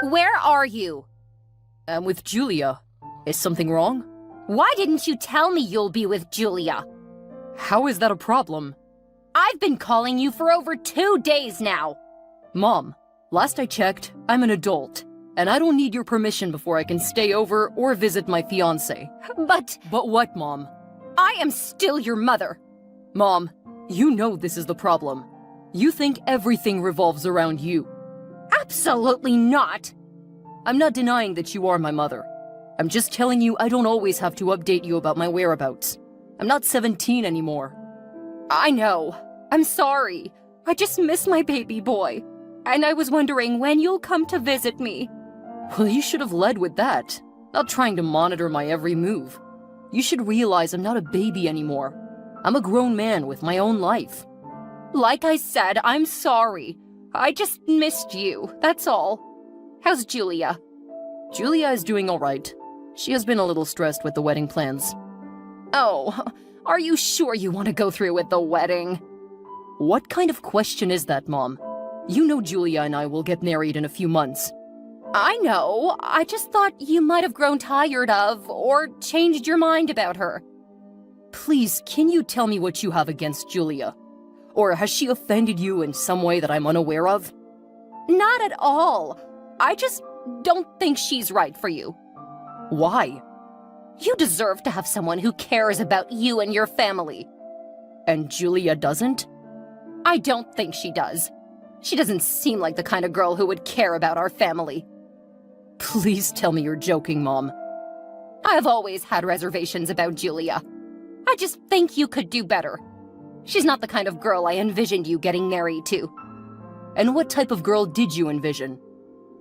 Where are you? I'm with Julia. Is something wrong? Why didn't you tell me you'll be with Julia? How is that a problem? I've been calling you for over 2 days now. Mom, last I checked, I'm an adult, and I don't need your permission before I can stay over or visit my fiancé. But what, Mom? I am still your mother. Mom, you know this is the problem. You think everything revolves around you. Absolutely not. I'm not denying that you are my mother. I'm just telling you I don't always have to update you about my whereabouts. I'm not 17 anymore. I know. I'm sorry. I just miss my baby boy. And I was wondering when you'll come to visit me. Well, you should have led with that, not trying to monitor my every move. You should realize I'm not a baby anymore. I'm a grown man with my own life. Like I said, I'm sorry. I just missed you, that's all. How's Julia? Julia is doing all right. She has been a little stressed with the wedding plans. Oh, are you sure you want to go through with the wedding? What kind of question is that, Mom? You know Julia and I will get married in a few months. I know. I just thought you might have grown tired of or changed your mind about her. Please, can you tell me what you have against Julia? Or has she offended you in some way that I'm unaware of? Not at all. I just don't think she's right for you. Why? You deserve to have someone who cares about you and your family. And Julia doesn't? I don't think she does. She doesn't seem like the kind of girl who would care about our family. Please tell me you're joking, Mom. I've always had reservations about Julia. I just think you could do better. She's not the kind of girl I envisioned you getting married to. And what type of girl did you envision?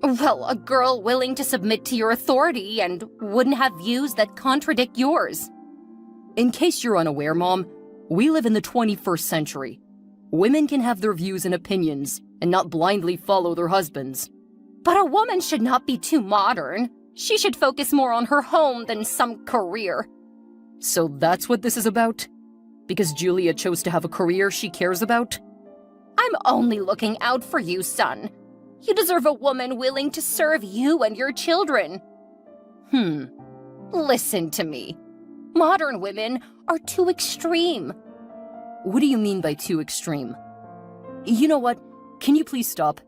Well, a girl willing to submit to your authority and wouldn't have views that contradict yours. In case you're unaware, Mom, we live in the 21st century. Women can have their views and opinions and not blindly follow their husbands. But a woman should not be too modern. She should focus more on her home than some career. So that's what this is about? Because Julia chose to have a career she cares about? I'm only looking out for you, son. You deserve a woman willing to serve you and your children. Listen to me. Modern women are too extreme. What do you mean by too extreme? You know what? Can you please stop?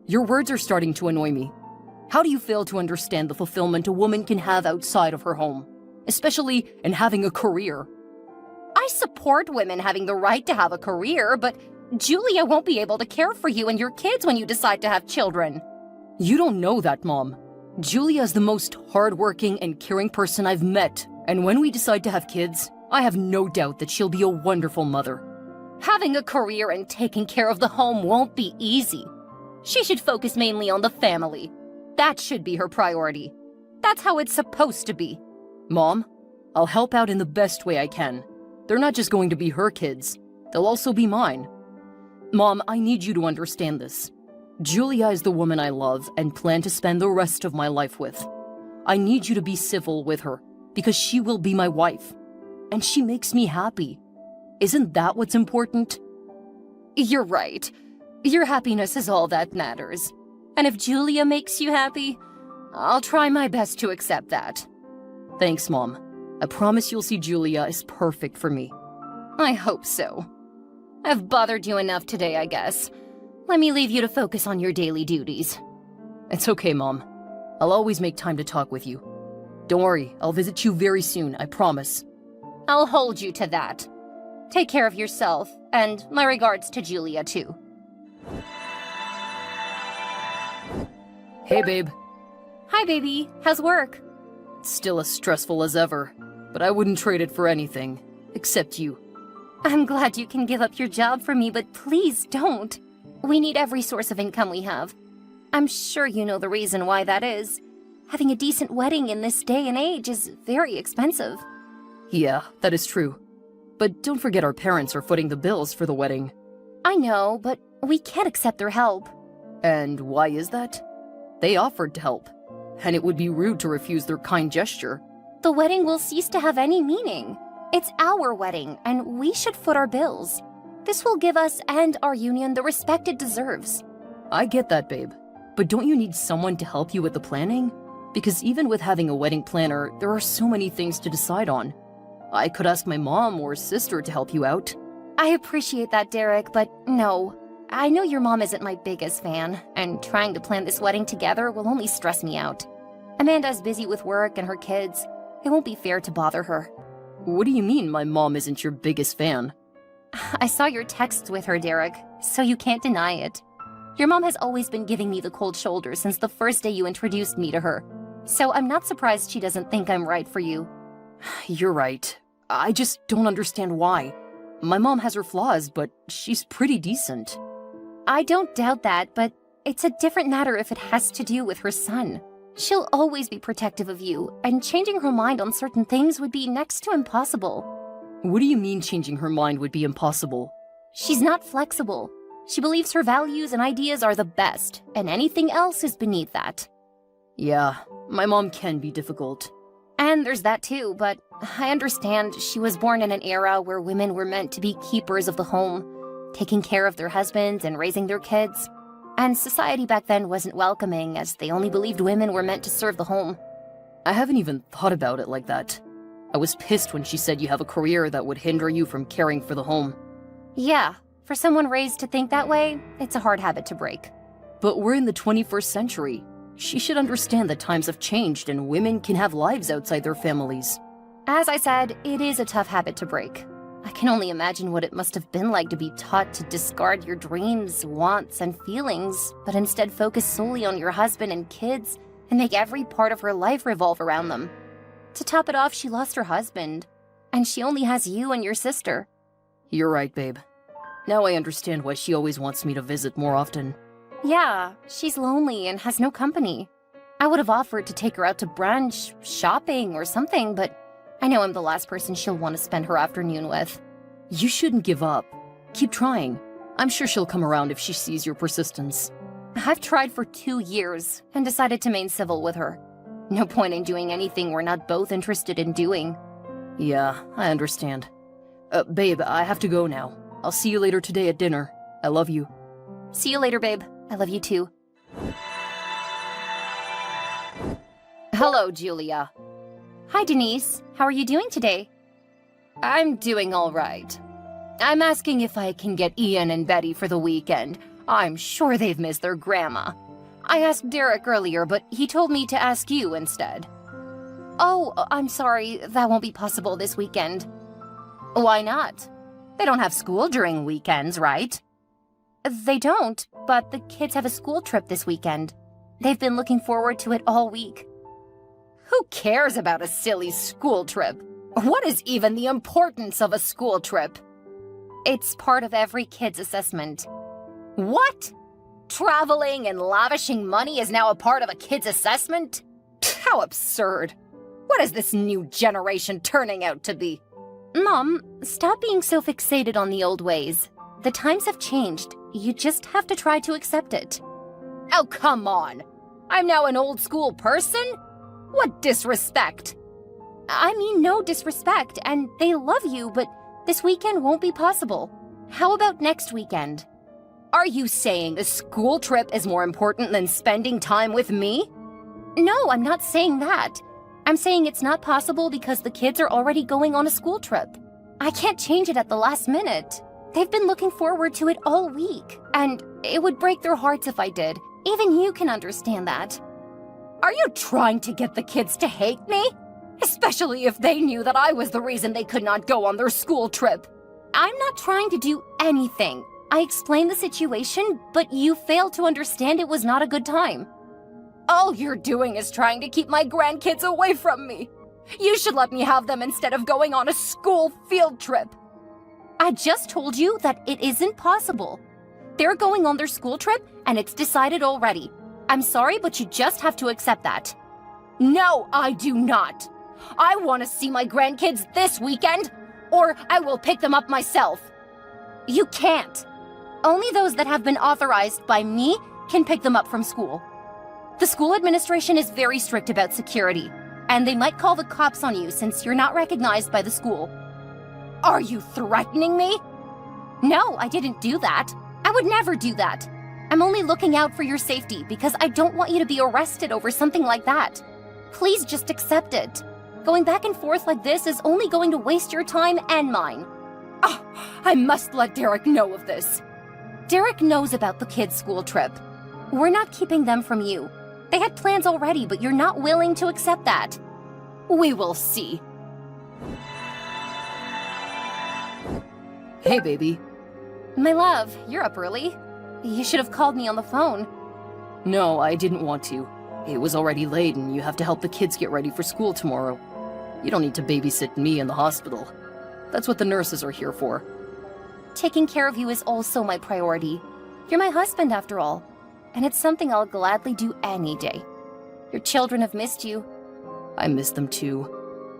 Your words are starting to annoy me. How do you fail to understand the fulfillment a woman can have outside of her home? Especially in having a career. I support women having the right to have a career, but Julia won't be able to care for you and your kids when you decide to have children. You don't know that, Mom. Julia is the most hardworking and caring person I've met, and when we decide to have kids, I have no doubt that she'll be a wonderful mother. Having a career and taking care of the home won't be easy. She should focus mainly on the family. That should be her priority. That's how it's supposed to be. Mom, I'll help out in the best way I can. They're not just going to be her kids. They'll also be mine. Mom, I need you to understand this. Julia is the woman I love and plan to spend the rest of my life with. I need you to be civil with her, because she will be my wife. And she makes me happy. Isn't that what's important? You're right. Your happiness is all that matters. And if Julia makes you happy, I'll try my best to accept that. Thanks, Mom. I promise you'll see Julia is perfect for me. I hope so. I've bothered you enough today, I guess. Let me leave you to focus on your daily duties. It's okay, Mom. I'll always make time to talk with you. Don't worry, I'll visit you very soon, I promise. I'll hold you to that. Take care of yourself, and my regards to Julia, too. Hey, babe. Hi, baby. How's work? It's still as stressful as ever, but I wouldn't trade it for anything, except you. I'm glad you can give up your job for me, but please don't. We need every source of income we have. I'm sure you know the reason why that is. Having a decent wedding in this day and age is very expensive. Yeah, that is true. But don't forget our parents are footing the bills for the wedding. I know, but we can't accept their help. And why is that? They offered to help, and it would be rude to refuse their kind gesture. The wedding will cease to have any meaning. It's our wedding, and we should foot our bills. This will give us and our union the respect it deserves. I get that, babe. But don't you need someone to help you with the planning? Because even with having a wedding planner, there are so many things to decide on. I could ask my mom or sister to help you out. I appreciate that, Derek, but no. I know your mom isn't my biggest fan, and trying to plan this wedding together will only stress me out. Amanda's busy with work and her kids. It won't be fair to bother her. What do you mean my mom isn't your biggest fan? I saw your texts with her, Derek, so you can't deny it. Your mom has always been giving me the cold shoulder since the first day you introduced me to her. So I'm not surprised she doesn't think I'm right for you. You're right. I just don't understand why. My mom has her flaws, but she's pretty decent. I don't doubt that, but it's a different matter if it has to do with her son. She'll always be protective of you, and changing her mind on certain things would be next to impossible. What do you mean changing her mind would be impossible? She's not flexible. She believes her values and ideas are the best, and anything else is beneath that. Yeah, my mom can be difficult. And there's that too, but I understand she was born in an era where women were meant to be keepers of the home, taking care of their husbands and raising their kids. And society back then wasn't welcoming, as they only believed women were meant to serve the home. I haven't even thought about it like that. I was pissed when she said you have a career that would hinder you from caring for the home. Yeah, for someone raised to think that way, it's a hard habit to break. But we're in the 21st century. She should understand that times have changed and women can have lives outside their families. As I said, it is a tough habit to break. I can only imagine what it must have been like to be taught to discard your dreams, wants, and feelings, but instead focus solely on your husband and kids and make every part of her life revolve around them. To top it off, she lost her husband, and she only has you and your sister. You're right, babe. Now I understand why she always wants me to visit more often. Yeah, she's lonely and has no company. I would have offered to take her out to brunch, shopping, or something, but I know I'm the last person she'll want to spend her afternoon with. You shouldn't give up. Keep trying. I'm sure she'll come around if she sees your persistence. I've tried for 2 years and decided to remain civil with her. No point in doing anything we're not both interested in doing. Yeah, I understand. Babe, I have to go now. I'll see you later today at dinner. I love you. See you later, babe. I love you too. Hello, Julia. Hi, Denise. How are you doing today? I'm doing all right. I'm asking if I can get Ian and Betty for the weekend. I'm sure they've missed their grandma. I asked Derek earlier, but he told me to ask you instead. Oh, I'm sorry. That won't be possible this weekend. Why not? They don't have school during weekends, right? They don't, but the kids have a school trip this weekend. They've been looking forward to it all week. Who cares about a silly school trip? What is even the importance of a school trip? It's part of every kid's assessment. What? Traveling and lavishing money is now a part of a kid's assessment? How absurd. What is this new generation turning out to be? Mom, stop being so fixated on the old ways. The times have changed. You just have to try to accept it. Oh, come on. I'm now an old school person? What disrespect. I mean, no disrespect, and they love you, but this weekend won't be possible. How about next weekend? Are you saying a school trip is more important than spending time with me? No, I'm not saying that. I'm saying it's not possible because the kids are already going on a school trip. I can't change it at the last minute. They've been looking forward to it all week, and it would break their hearts if I did. Even you can understand that. Are you trying to get the kids to hate me? Especially if they knew that I was the reason they could not go on their school trip. I'm not trying to do anything. I explained the situation, but you failed to understand it was not a good time. All you're doing is trying to keep my grandkids away from me. You should let me have them instead of going on a school field trip. I just told you that it isn't possible. They're going on their school trip, and it's decided already. I'm sorry, but you just have to accept that. No, I do not. I want to see my grandkids this weekend, or I will pick them up myself. You can't. Only those that have been authorized by me can pick them up from school. The school administration is very strict about security, and they might call the cops on you since you're not recognized by the school. Are you threatening me? No, I didn't do that. I would never do that. I'm only looking out for your safety because I don't want you to be arrested over something like that. Please just accept it. Going back and forth like this is only going to waste your time and mine. Oh, I must let Derek know of this. Derek knows about the kids' school trip. We're not keeping them from you. They had plans already, but you're not willing to accept that. We will see. Hey, baby. My love, you're up early. You should have called me on the phone. No, I didn't want to. It was already late and you have to help the kids get ready for school tomorrow. You don't need to babysit me in the hospital. That's what the nurses are here for. Taking care of you is also my priority. You're my husband after all, and it's something I'll gladly do any day. Your children have missed you. I miss them too.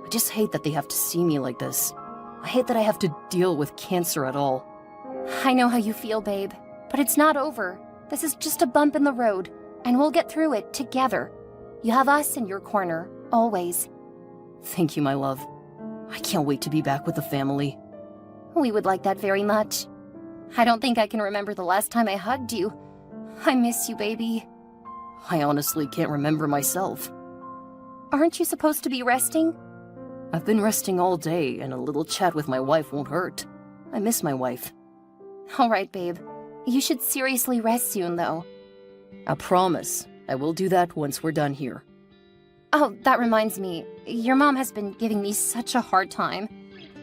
I just hate that they have to see me like this. I hate that I have to deal with cancer at all. I know how you feel, babe, but it's not over. This is just a bump in the road, and we'll get through it together. You have us in your corner, always. Thank you, my love. I can't wait to be back with the family. We would like that very much. I don't think I can remember the last time I hugged you. I miss you, baby. I honestly can't remember myself. Aren't you supposed to be resting? I've been resting all day, and a little chat with my wife won't hurt. I miss my wife. All right, babe. You should seriously rest soon, though. I promise. I will do that once we're done here. Oh, that reminds me. Your mom has been giving me such a hard time.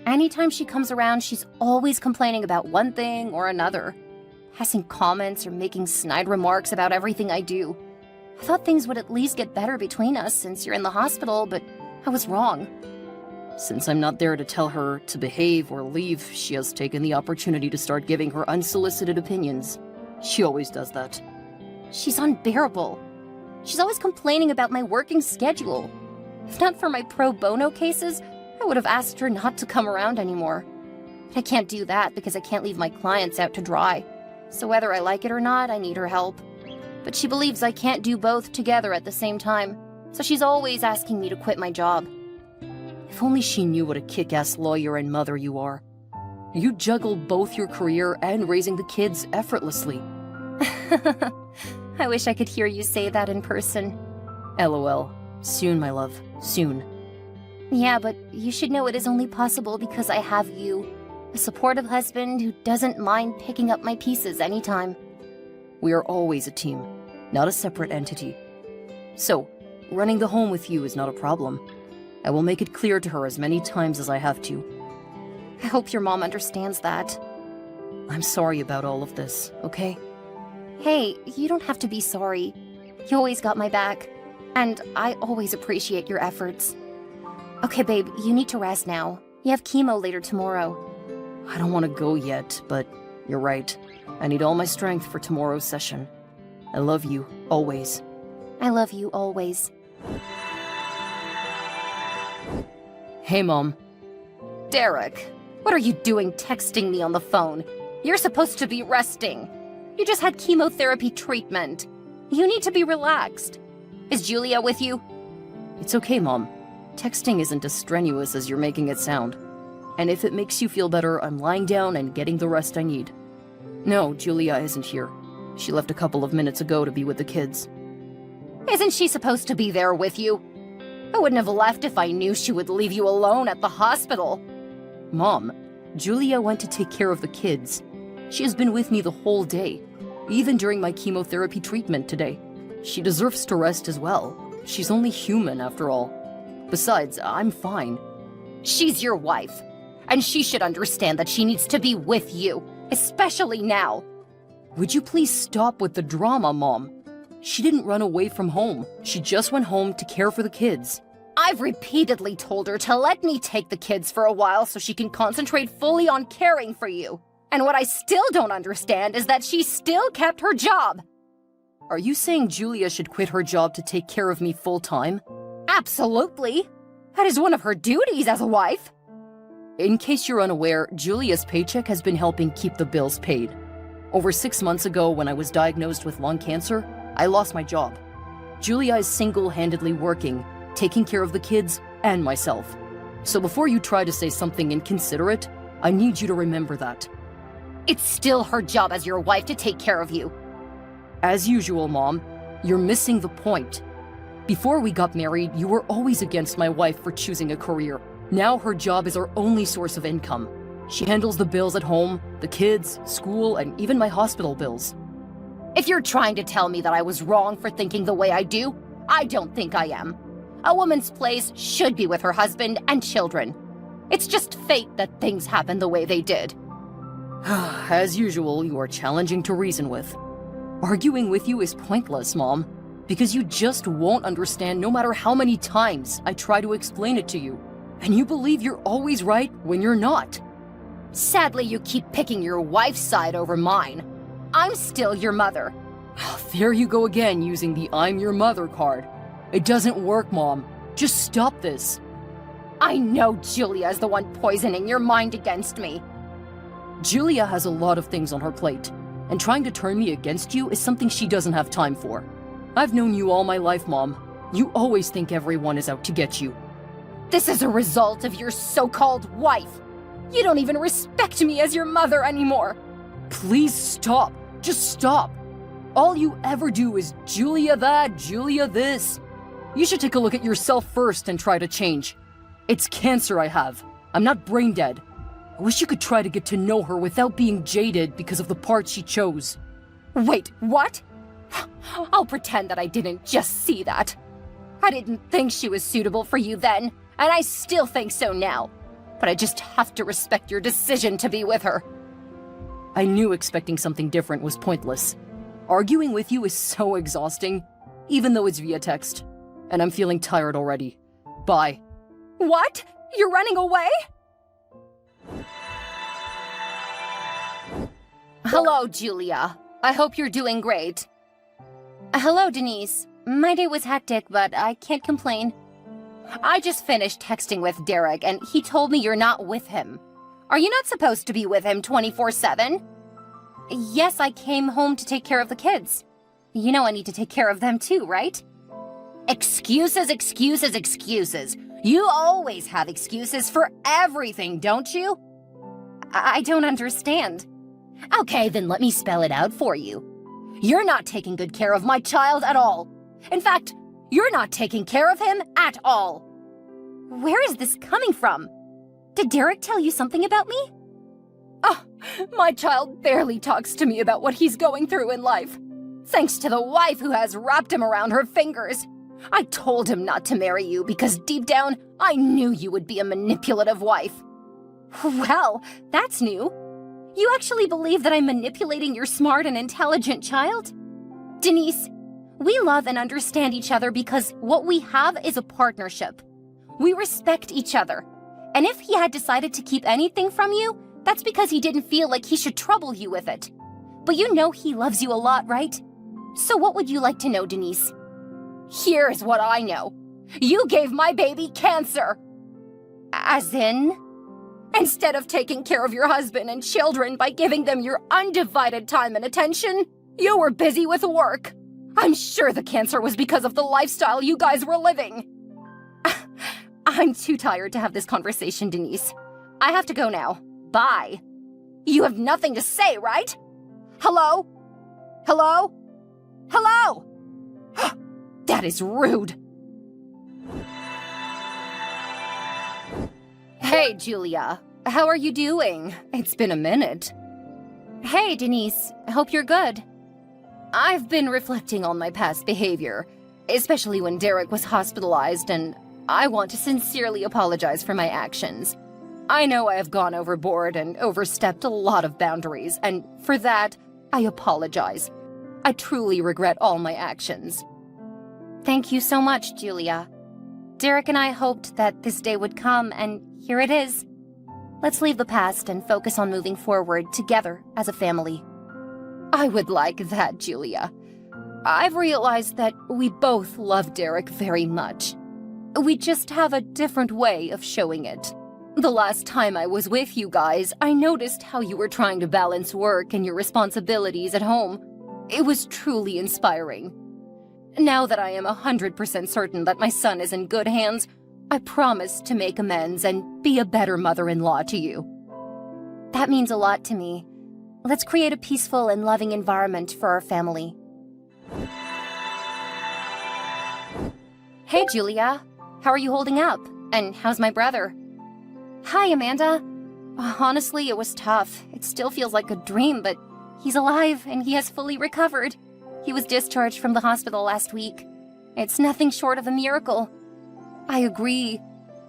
Anytime she comes around, she's always complaining about one thing or another. Passing comments or making snide remarks about everything I do. I thought things would at least get better between us since you're in the hospital, but I was wrong. Since I'm not there to tell her to behave or leave, she has taken the opportunity to start giving her unsolicited opinions. She always does that. She's unbearable. She's always complaining about my working schedule. If not for my pro bono cases, I would have asked her not to come around anymore. But I can't do that because I can't leave my clients out to dry. So whether I like it or not, I need her help. But she believes I can't do both together at the same time, so she's always asking me to quit my job. If only she knew what a kick-ass lawyer and mother you are. You juggle both your career and raising the kids effortlessly. I wish I could hear you say that in person. LOL. Soon, my love. Soon. Yeah, but you should know it is only possible because I have you. A supportive husband who doesn't mind picking up my pieces anytime. We are always a team, not a separate entity. So, running the home with you is not a problem. I will make it clear to her as many times as I have to. I hope your mom understands that. I'm sorry about all of this, okay? Hey, you don't have to be sorry. You always got my back. And I always appreciate your efforts. Okay, babe, you need to rest now. You have chemo later tomorrow. I don't want to go yet, but you're right. I need all my strength for tomorrow's session. I love you, always. I love you always. Hey, Mom. Derek, what are you doing texting me on the phone? You're supposed to be resting. You just had chemotherapy treatment. You need to be relaxed. Is Julia with you? It's okay, Mom. Texting isn't as strenuous as you're making it sound. And if it makes you feel better, I'm lying down and getting the rest I need. No, Julia isn't here. She left a couple of minutes ago to be with the kids. Isn't she supposed to be there with you? I wouldn't have left if I knew she would leave you alone at the hospital. Mom, Julia went to take care of the kids. She has been with me the whole day, even during my chemotherapy treatment today. She deserves to rest as well. She's only human, after all. Besides, I'm fine. She's your wife, and she should understand that she needs to be with you, especially now. Would you please stop with the drama, Mom? She didn't run away from home. She just went home to care for the kids. I've repeatedly told her to let me take the kids for a while so she can concentrate fully on caring for you. And what I still don't understand is that she still kept her job. Are you saying Julia should quit her job to take care of me full-time? Absolutely. That is one of her duties as a wife. In case you're unaware, Julia's paycheck has been helping keep the bills paid. Over 6 months ago, when I was diagnosed with lung cancer, I lost my job. Julia is single-handedly working, taking care of the kids and myself. So before you try to say something inconsiderate, I need you to remember that. It's still her job as your wife to take care of you. As usual, Mom, you're missing the point. Before we got married, you were always against my wife for choosing a career. Now her job is our only source of income. She handles the bills at home, the kids, school, and even my hospital bills. If you're trying to tell me that I was wrong for thinking the way I do, I don't think I am. A woman's place should be with her husband and children. It's just fate that things happen the way they did. As usual, you are challenging to reason with. Arguing with you is pointless, Mom, because you just won't understand no matter how many times I try to explain it to you. And you believe you're always right when you're not. Sadly, you keep picking your wife's side over mine. I'm still your mother. There you go again, using the I'm your mother card. It doesn't work, Mom. Just stop this. I know Julia is the one poisoning your mind against me. Julia has a lot of things on her plate, and trying to turn me against you is something she doesn't have time for. I've known you all my life, Mom. You always think everyone is out to get you. This is a result of your so-called wife. You don't even respect me as your mother anymore. Please stop. Just stop. All you ever do is Julia that, Julia this. You should take a look at yourself first and try to change. It's cancer I have. I'm not brain dead. I wish you could try to get to know her without being jaded because of the part she chose. Wait, what? I'll pretend that I didn't just see that. I didn't think she was suitable for you then, and I still think so now. But I just have to respect your decision to be with her. I knew expecting something different was pointless. Arguing with you is so exhausting, even though it's via text. And I'm feeling tired already. Bye. What? You're running away? Hello, Julia. I hope you're doing great. Hello, Denise. My day was hectic, but I can't complain. I just finished texting with Derek, and he told me you're not with him. Are you not supposed to be with him 24/7? Yes, I came home to take care of the kids. You know I need to take care of them too, right? Excuses, excuses, excuses. You always have excuses for everything, don't you? I don't understand. Okay, then let me spell it out for you. You're not taking good care of my child at all. In fact, you're not taking care of him at all. Where is this coming from? Did Derek tell you something about me? Oh, my child barely talks to me about what he's going through in life. Thanks to the wife who has wrapped him around her fingers. I told him not to marry you because deep down, I knew you would be a manipulative wife. Well, that's new. You actually believe that I'm manipulating your smart and intelligent child? Denise, we love and understand each other because what we have is a partnership. We respect each other. And if he had decided to keep anything from you, that's because he didn't feel like he should trouble you with it. But you know he loves you a lot, right? So what would you like to know, Denise? Here's what I know. You gave my baby cancer. As in? Instead of taking care of your husband and children by giving them your undivided time and attention, you were busy with work. I'm sure the cancer was because of the lifestyle you guys were living. I'm too tired to have this conversation, Denise. I have to go now. Bye. You have nothing to say, right? Hello? Hello? Hello? That is rude. Hey, Julia. How are you doing? It's been a minute. Hey, Denise. Hope you're good. I've been reflecting on my past behavior, especially when Derek was hospitalized, and I want to sincerely apologize for my actions. I know I have gone overboard and overstepped a lot of boundaries, and for that, I apologize. I truly regret all my actions. Thank you so much, Julia. Derek and I hoped that this day would come, and here it is. Let's leave the past and focus on moving forward together as a family. I would like that, Julia. I've realized that we both love Derek very much. We just have a different way of showing it. The last time I was with you guys, I noticed how you were trying to balance work and your responsibilities at home. It was truly inspiring. Now that I am 100% certain that my son is in good hands, I promise to make amends and be a better mother-in-law to you. That means a lot to me. Let's create a peaceful and loving environment for our family. Hey, Julia. How are you holding up? And how's my brother? Hi, Amanda. Honestly, it was tough. It still feels like a dream, but he's alive and he has fully recovered. He was discharged from the hospital last week. It's nothing short of a miracle. I agree.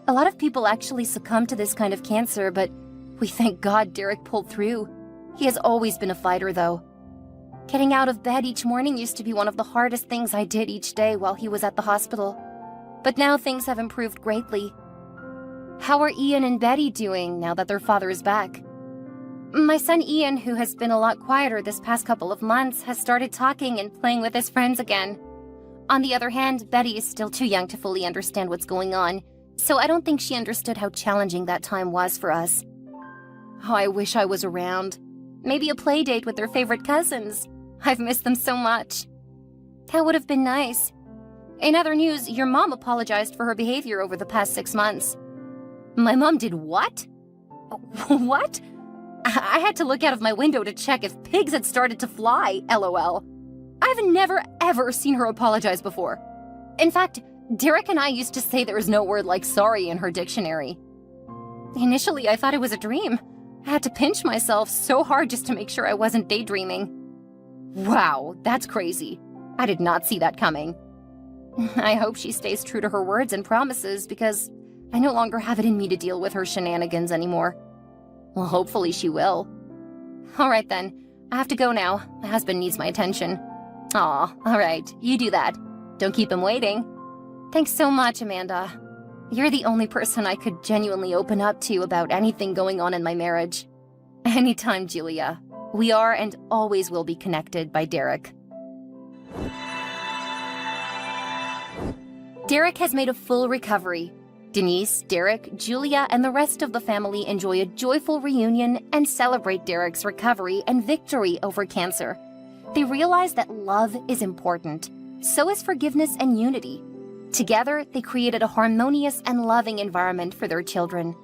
A lot of people actually succumb to this kind of cancer, but we thank God Derek pulled through. He has always been a fighter, though. Getting out of bed each morning used to be one of the hardest things I did each day while he was at the hospital. But now things have improved greatly. How are Ian and Betty doing now that their father is back? My son Ian, who has been a lot quieter this past couple of months, has started talking and playing with his friends again. On the other hand, Betty is still too young to fully understand what's going on, so I don't think she understood how challenging that time was for us. Oh, I wish I was around. Maybe a play date with their favorite cousins. I've missed them so much. That would have been nice. In other news, your mom apologized for her behavior over the past 6 months. My mom did what? What? I had to look out of my window to check if pigs had started to fly, LOL. I've never ever seen her apologize before. In fact, Derek and I used to say there is no word like sorry in her dictionary. Initially, I thought it was a dream. I had to pinch myself so hard just to make sure I wasn't daydreaming. Wow, that's crazy. I did not see that coming. I hope she stays true to her words and promises because I no longer have it in me to deal with her shenanigans anymore. Well, hopefully she will. All right then, I have to go now. My husband needs my attention. Aw, all right, you do that. Don't keep him waiting. Thanks so much, Amanda. You're the only person I could genuinely open up to about anything going on in my marriage. Anytime, Julia. We are and always will be connected by Derek. Derek has made a full recovery. Denise, Derek, Julia, and the rest of the family enjoy a joyful reunion and celebrate Derek's recovery and victory over cancer. They realize that love is important. So is forgiveness and unity. Together, they created a harmonious and loving environment for their children.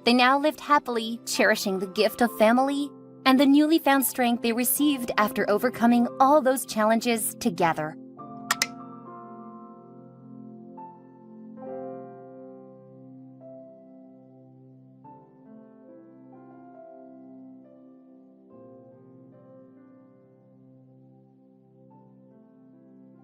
They now lived happily, cherishing the gift of family and the newly found strength they received after overcoming all those challenges together.